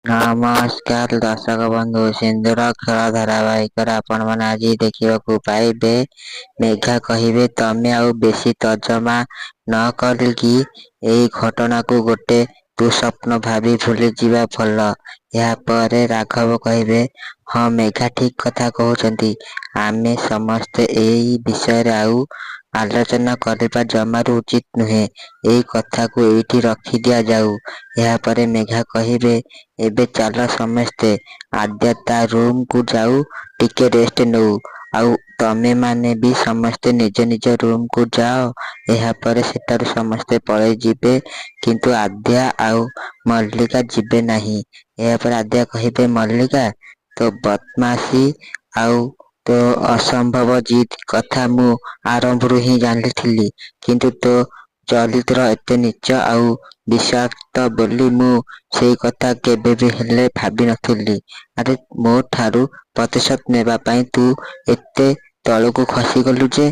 ନମସ୍କାର ଦର୍ଶକ ବନ୍ଧୁ, ସିନ୍ଦୁର ଖେଳ ଧାରାବାହିକରେ ଆପଣମାନେ ଆଜି ଦେଖିବାକୁ ପାଇବେ। ମେଘା କହିବେ ତମେ ଆଉ ବେଶୀ ତର୍ଜମା ନ କରିକି ଏଇ ଘଟଣାକୁ ଗୋଟେ ଦୁଃସ୍ୱପ୍ନ ଭାବି ଭୁଲିଯିବା ଭଲ। ଏହାପରେ ରାଘବ କହିବେ, ହଁ ମେଘା ଠିକ କଥା କହୁଛନ୍ତି। ଆମେ ସମସ୍ତେ ଏଇ ବିଷୟରେ ଆଉ ଆଲୋଚନା କରିବା ଜମାରୁ ଉଚିତ ନୁହେଁ। ଏଇ କଥାକୁ ଏଇଠି ରଖି ଦିଆଯାଉ। ଏହାପରେ ମେଘା କହିବେ, ଏବେ ଚାଲ ସମସ୍ତେ ଆଦ୍ୟା ତା ରୁମକୁ ଯାଉ ଟିକେ ରେଷ୍ଟ ନଉ। ଆଉ ତମେମାନେ ବି ସମସ୍ତେ ନିଜ ନିଜ ରୁମକୁ ଯାଅ। ଏହାପରେ ସେଠାରୁ ସମସ୍ତେ ପଳେଇ ଯିବେ, କିନ୍ତୁ ଆଦ୍ୟା ଆଉ ମଲ୍ଲିକା ଯିବେ ନାହିଁ। ଏହାପରେ ଆଦ୍ୟା କହିବେ, ମଲ୍ଲିକା ତୋ ବଦମାସି ଆଉ ତୋ ଅସମ୍ଭବ ଜିଦ୍ କଥା ମୁଁ ଆରମ୍ଭରୁ ହିଁ ଜାଣିଥିଲି, କିନ୍ତୁ ତୋ ଚରିତ୍ର ଏତେ ନୀଚ ଆଉ ବିଷାକ୍ତ ବୋଲି ମୁଁ ସେଇ କଥା କେବେ ବି ହେଲେ ଭାବି ନଥିଲି। ଆରେ ମୋ ଠାରୁ ପ୍ରତିଶୋଧ ନେବା ପାଇଁ ତୁ ଏତେ ତଳକୁ ଖସିଗଲୁ ଯେ